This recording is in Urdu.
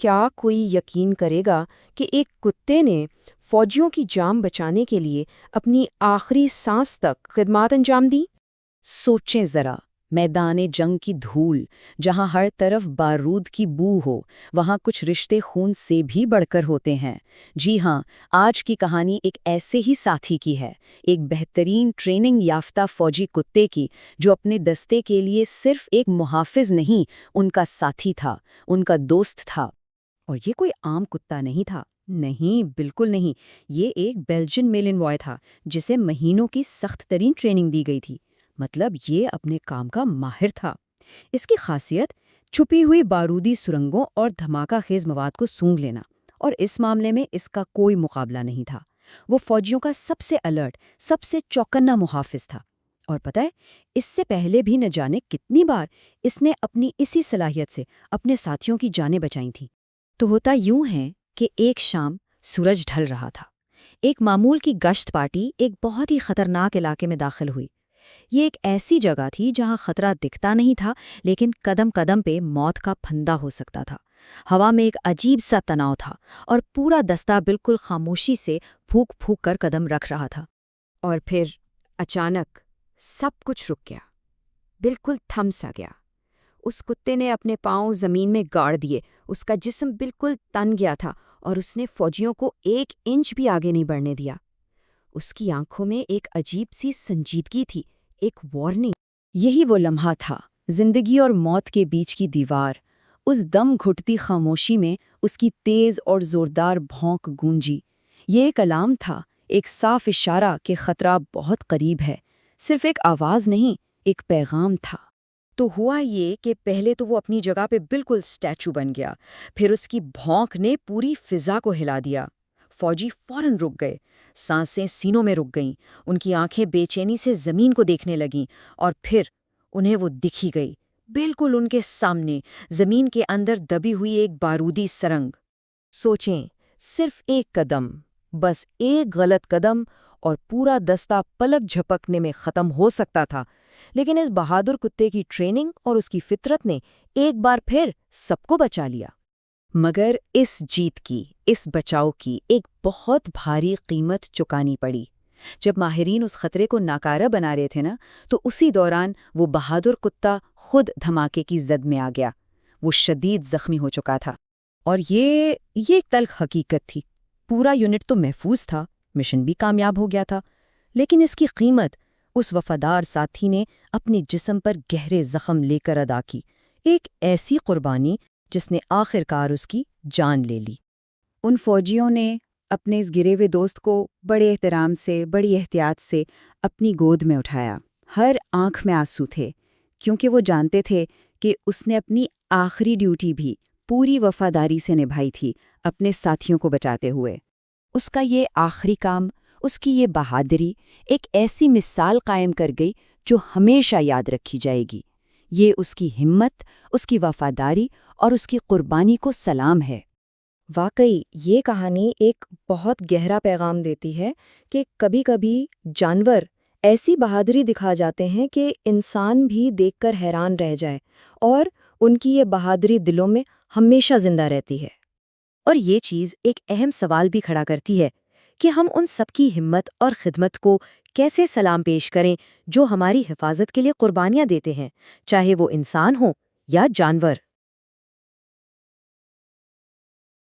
کیا کوئی یقین کرے گا کہ ایک کتے نے فوجیوں کی جان بچانے کے لیے اپنی آخری سانس تک خدمات انجام دی؟ سوچیں ذرا، میدان جنگ کی دھول، جہاں ہر طرف بارود کی بو ہو، وہاں کچھ رشتے خون سے بھی بڑھ کر ہوتے ہیں۔ جی ہاں، آج کی کہانی ایک ایسے ہی ساتھی کی ہے، ایک بہترین ٹریننگ یافتہ فوجی کتے کی، جو اپنے دستے کے لیے صرف ایک محافظ نہیں، ان کا ساتھی تھا، ان کا دوست تھا۔ اور یہ کوئی عام کتا نہیں تھا، نہیں، بالکل نہیں۔ یہ ایک بیلجین میلنوائے تھا، جسے مہینوں کی سخت ترین ٹریننگ دی گئی تھی۔ مطلب یہ اپنے کام کا ماہر تھا۔ اس کی خاصیت چھپی ہوئی بارودی سرنگوں اور دھماکہ خیز مواد کو سونگھ لینا، اور اس معاملے میں اس کا کوئی مقابلہ نہیں تھا۔ وہ فوجیوں کا سب سے الرٹ، سب سے چوکنا محافظ تھا۔ اور پتہ ہے، اس سے پہلے بھی نہ جانے کتنی بار اس نے اپنی اسی صلاحیت سے اپنے ساتھیوں کی جانیں بچائی تھیں۔ تو ہوتا یوں ہے کہ ایک شام سورج ڈھل رہا تھا۔ ایک معمول کی گشت پارٹی ایک بہت ہی خطرناک علاقے میں داخل ہوئی۔ یہ ایک ایسی جگہ تھی جہاں خطرہ دکھتا نہیں تھا، لیکن قدم قدم پہ موت کا پھندا ہو سکتا تھا۔ ہوا میں ایک عجیب سا تناؤ تھا، اور پورا دستہ بالکل خاموشی سے پھونک پھونک کر قدم رکھ رہا تھا۔ اور پھر اچانک سب کچھ رک گیا، بالکل تھم سا گیا۔ اس کتے نے اپنے پاؤں زمین میں گاڑ دیے، اس کا جسم بالکل تن گیا تھا، اور اس نے فوجیوں کو 1 انچ بھی آگے نہیں بڑھنے دیا۔ اس کی آنکھوں میں ایک عجیب سی سنجیدگی تھی، ایک وارننگ۔ یہی وہ لمحہ تھا، زندگی اور موت کے بیچ کی دیوار۔ اس دم گھٹتی خاموشی میں اس کی تیز اور زوردار بھونک گونجی۔ یہ ایک الارم تھا، ایک صاف اشارہ کہ خطرہ بہت قریب ہے۔ صرف ایک آواز نہیں، ایک پیغام تھا۔ تو ہوا یہ کہ پہلے تو وہ اپنی جگہ پہ بالکل اسٹیچو بن گیا، پھر اس کی بھونک نے پوری فضا کو ہلا دیا۔ فوجی فوراً رک گئے، سانسیں سینوں میں رک گئیں، ان کی آنکھیں بے چینی سے زمین کو دیکھنے لگیں، اور پھر انہیں وہ دکھی گئی، بالکل ان کے سامنے، زمین کے اندر دبی ہوئی ایک بارودی سرنگ۔ سوچیں، صرف ایک قدم، بس ایک غلط قدم، اور پورا دستہ پلک جھپکنے میں ختم ہو سکتا تھا۔ لیکن اس بہادر کتے کی ٹریننگ اور اس کی فطرت نے ایک بار پھر سب کو بچا لیا۔ مگر اس جیت کی، اس بچاؤ کی ایک بہت بھاری قیمت چکانی پڑی۔ جب ماہرین اس خطرے کو ناکارہ بنا رہے تھے نا، تو اسی دوران وہ بہادر کتا خود دھماکے کی زد میں آ گیا۔ وہ شدید زخمی ہو چکا تھا۔ اور یہ ایک تلخ حقیقت تھی۔ پورا یونٹ تو محفوظ تھا، مشن بھی کامیاب ہو گیا تھا، لیکن اس کی قیمت اس وفادار ساتھی نے اپنے جسم پر گہرے زخم لے کر ادا کی، ایک ایسی قربانی جس نے آخر کار اس کی جان لے لی۔ ان فوجیوں نے اپنے اس گرے ہوئے دوست کو بڑے احترام سے، بڑی احتیاط سے اپنی گود میں اٹھایا۔ ہر آنکھ میں آنسو تھے، کیونکہ وہ جانتے تھے کہ اس نے اپنی آخری ڈیوٹی بھی پوری وفاداری سے نبھائی تھی، اپنے ساتھیوں کو بچاتے ہوئے۔ اس کا یہ آخری کام، اس کی یہ بہادری ایک ایسی مثال قائم کر گئی جو ہمیشہ یاد رکھی جائے گی۔ یہ اس کی ہمت، اس کی وفاداری اور اس کی قربانی کو سلام ہے۔ واقعی یہ کہانی ایک بہت گہرا پیغام دیتی ہے کہ کبھی کبھی جانور ایسی بہادری دکھا جاتے ہیں کہ انسان بھی دیکھ کر حیران رہ جائے، اور ان کی یہ بہادری دلوں میں ہمیشہ زندہ رہتی ہے۔ اور یہ چیز ایک اہم سوال بھی کھڑا کرتی ہے کہ ہم ان سب کی ہمت اور خدمت کو کیسے سلام پیش کریں جو ہماری حفاظت کے لیے قربانیاں دیتے ہیں، چاہے وہ انسان ہو یا جانور۔